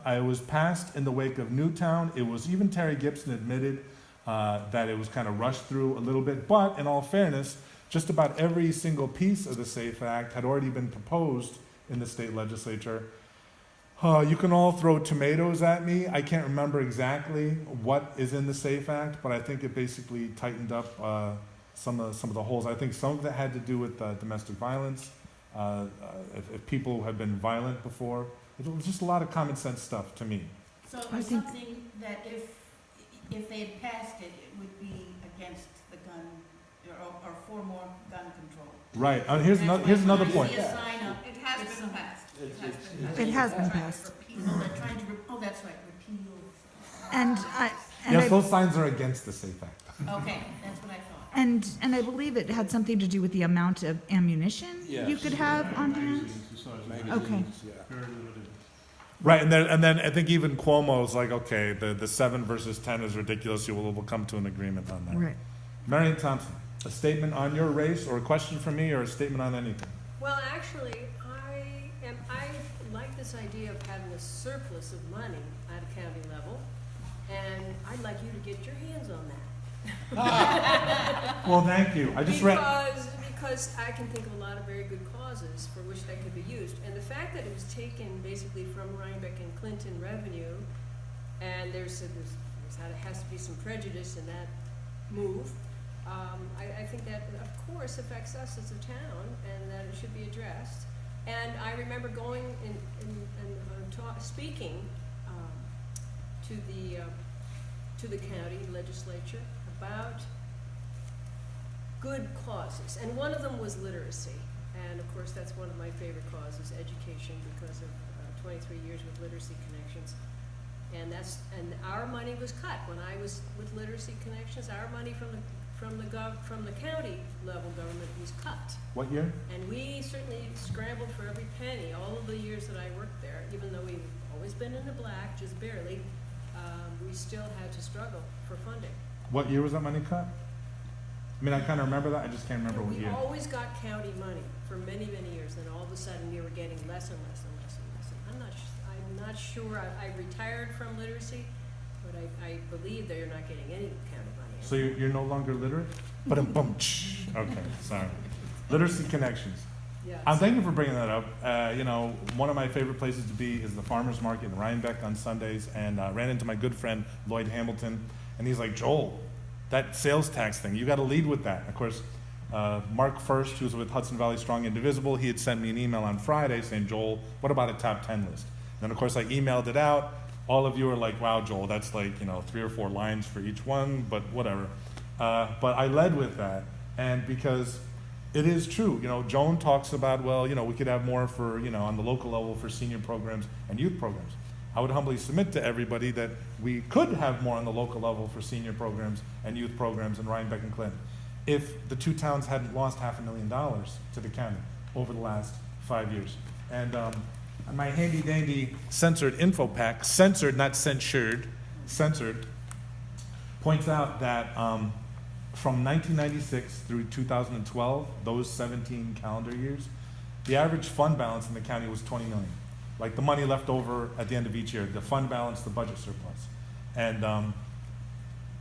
it was passed in the wake of Newtown. It was, even Terry Gibson admitted that it was kind of rushed through a little bit. But in all fairness, just about every single piece of the SAFE Act had already been proposed in the state legislature. You can all throw tomatoes at me. I can't remember exactly what is in the SAFE Act, but I think it basically tightened up some of the holes. I think some of it had to do with domestic violence. If people have been violent before, it was just a lot of common sense stuff to me. So it was something that if they had passed it, it would be against the gun, or for more gun control. Right. Here's another point. It has been passed. It has been passed. They're trying to, that's right, repeal. And Yes, those signs are against the SAFE Act. Okay, that's what I thought. And I believe it had something to do with the amount of ammunition you could have on hand. Okay. Right, and then I think even Cuomo's like, okay, the 7 versus 10 is ridiculous. We'll come to an agreement on that. Right. Marion Thompson, a statement on your race, or a question for me, or a statement on anything? Well, actually, I like this idea of having a surplus of money at a county level, and I'd like you to get your hands on that. Well, thank you. I just Because I can think of a lot of very good causes for which that could be used. And the fact that it was taken basically from Rhinebeck and Clinton revenue, and there has to be some prejudice in that move, I think that, of course, affects us as a town, and that it should be addressed. And I remember going and speaking to the county legislature about good causes, and one of them was literacy. And of course, that's one of my favorite causes, education, because of 23 years with Literacy Connections. And our money was cut when I was with Literacy Connections. Our money from the county level government was cut. What year? And we certainly scrambled for every penny. All of the years that I worked there, even though we've always been in the black, just barely, we still had to struggle for funding. What year was that money cut? I mean, I kind of remember that. I just can't remember what year. We always got county money for many, many years. Then all of a sudden, we were getting less and less and less and less. And I'm not sure. I retired from literacy, but I believe that you're not getting any county money. So you're no longer literate? But okay, sorry. Literacy Connections. Yes. I'm thank you for bringing that up. One of my favorite places to be is the farmers market in Rhinebeck on Sundays, and ran into my good friend Lloyd Hamilton, and he's like, Joel, that sales tax thing, you got to lead with that. Of course, Mark First, who's with Hudson Valley Strong Indivisible, he had sent me an email on Friday saying, Joel, what about a top 10 list? And of course, I emailed it out. All of you are like, wow, Joel, that's like 3 or 4 lines for each one, but whatever. But I led with that, and because it is true, Joan talks about, we could have more for, on the local level for senior programs and youth programs. I would humbly submit to everybody that we could have more on the local level for senior programs and youth programs in Rhinebeck and Clinton if the two towns hadn't lost $500,000 to the county over the last 5 years. And my handy dandy censored info pack, censored, not censured, censored, points out that from 1996 through 2012, those 17 calendar years, the average fund balance in the county was $20 million. Like the money left over at the end of each year, the fund balance, the budget surplus. And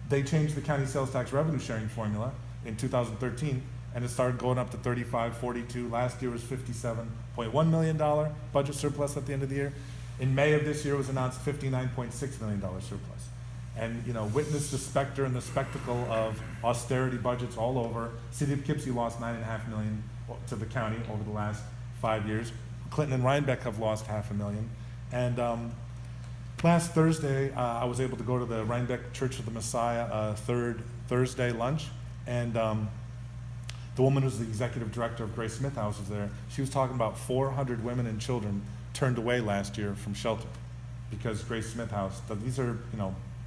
they changed the county sales tax revenue sharing formula in 2013, and it started going up to 35, 42. Last year was $57.1 million budget surplus at the end of the year. In May of this year was announced $59.6 million surplus. And witness the specter and the spectacle of austerity budgets all over. City of Poughkeepsie lost $9.5 million to the county over the last 5 years. Clinton and Rhinebeck have lost $500,000. And last Thursday, I was able to go to the Rhinebeck Church of the Messiah third Thursday lunch, and the woman who's the executive director of Grace Smith House was there. She was talking about 400 women and children turned away last year from shelter because Grace Smith House, these are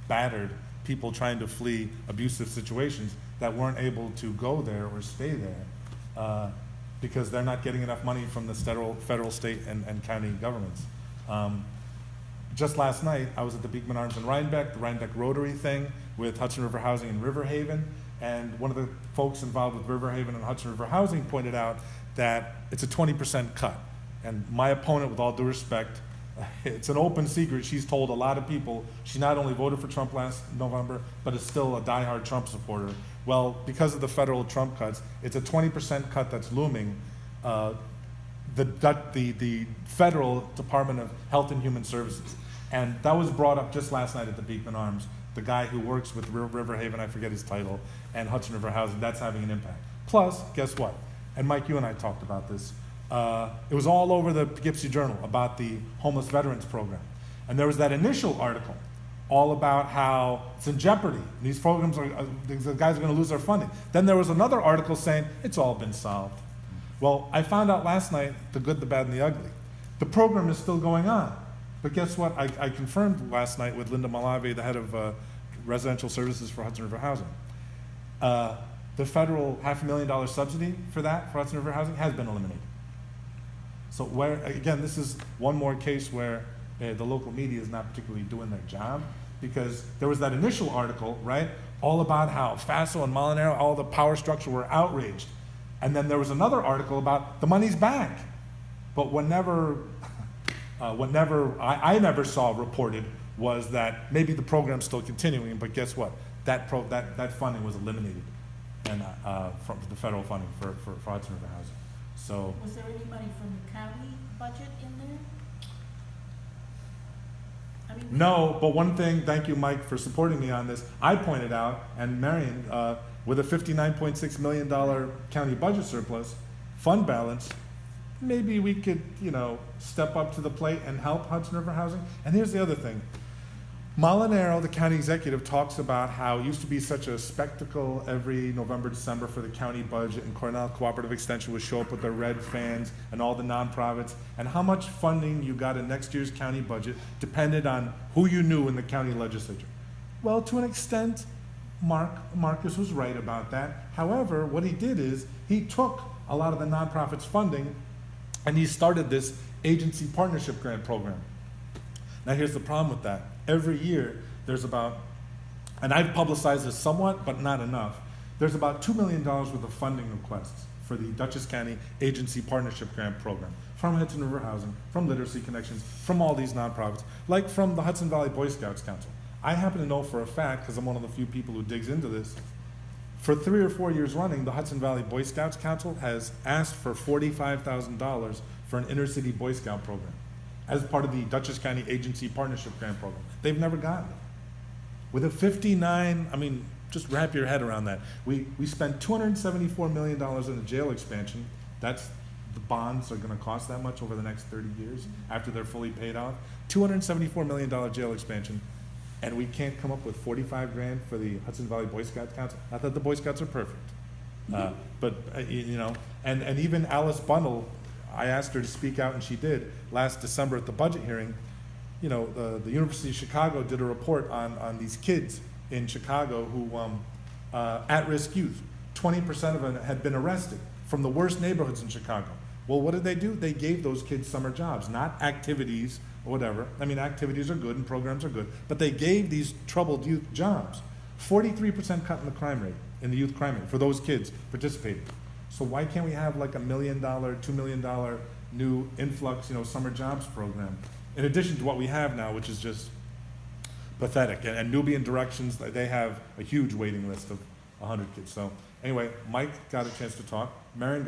battered people trying to flee abusive situations that weren't able to go there or stay there because they're not getting enough money from the federal, state, and county governments. Just last night, I was at the Beekman Arms in Rhinebeck, the Rhinebeck Rotary thing with Hudson River Housing in River Haven, and one of the folks involved with River Haven and Hudson River Housing pointed out that it's a 20% cut. And my opponent, with all due respect, it's an open secret. She's told a lot of people she not only voted for Trump last November, but is still a diehard Trump supporter. Well, because of the federal Trump cuts, it's a 20% cut that's looming. The Federal Department of Health and Human Services. And that was brought up just last night at the Beekman Arms. The guy who works with Riverhaven, I forget his title, and Hudson River Housing, that's having an impact. Plus, guess what? And Mike, you and I talked about this. It was all over the Poughkeepsie Journal about the homeless veterans program. And there was that initial article all about how it's in jeopardy. These programs the guys are going to lose their funding. Then there was another article saying it's all been solved. Well, I found out last night the good, the bad, and the ugly. The program is still going on. But guess what? I confirmed last night with Linda Malavi, the head of residential services for Hudson River Housing. The federal $500,000 subsidy for that, for Hudson River Housing, has been eliminated. So where, again, this is one more case where the local media is not particularly doing their job, because there was that initial article, right, all about how Faso and Molinaro, all the power structure were outraged. And then there was another article about the money's back. But I never saw reported was that maybe the program's still continuing, but guess what? That funding was eliminated and from the federal funding for Hudson River Housing. So Was there any money from the county budget in there? I mean, no, but one thing, thank you, Mike, for supporting me on this. I pointed out, and Marion, with a $59.6 million county budget surplus, fund balance, maybe we could, step up to the plate and help Hudson River Housing. And here's the other thing. Molinaro, the county executive, talks about how it used to be such a spectacle every November, December for the county budget, and Cornell Cooperative Extension would show up with their red fans and all the nonprofits, and how much funding you got in next year's county budget depended on who you knew in the county legislature. Well, to an extent, Marcus was right about that. However, what he did is he took a lot of the nonprofits' funding and he started this agency partnership grant program. Now here's the problem with that. Every year there's about, and I've publicized this somewhat, but not enough, there's about $2 million worth of funding requests for the Dutchess County Agency Partnership Grant Program from Hudson River Housing, from Literacy Connections, from all these nonprofits, like from the Hudson Valley Boy Scouts Council. I happen to know for a fact, because I'm one of the few people who digs into this, for 3 or 4 years running, the Hudson Valley Boy Scouts Council has asked for $45,000 for an inner city Boy Scout program as part of the Dutchess County Agency Partnership Grant Program. They've never gotten it. With a 59, just wrap your head around that. We spent $274 million in the jail expansion. The bonds are gonna cost that much over the next 30 years after they're fully paid off. $274 million jail expansion. And we can't come up with 45 grand for the Hudson Valley Boy Scouts Council. Not that the Boy Scouts are perfect. But and even Alice Bundle, I asked her to speak out and she did last December at the budget hearing. The University of Chicago did a report on these kids in Chicago who, at-risk youth, 20% of them had been arrested from the worst neighborhoods in Chicago. Well, what did they do? They gave those kids summer jobs, not activities or whatever. Activities are good and programs are good, but they gave these troubled youth jobs. 43% cut in the crime rate, in the youth crime rate, for those kids participating. So why can't we have like $1 million, $2 million new influx, summer jobs program, in addition to what we have now, which is just pathetic. And Nubian Directions, they have a huge waiting list of 100 kids. So anyway, Mike got a chance to talk. Marion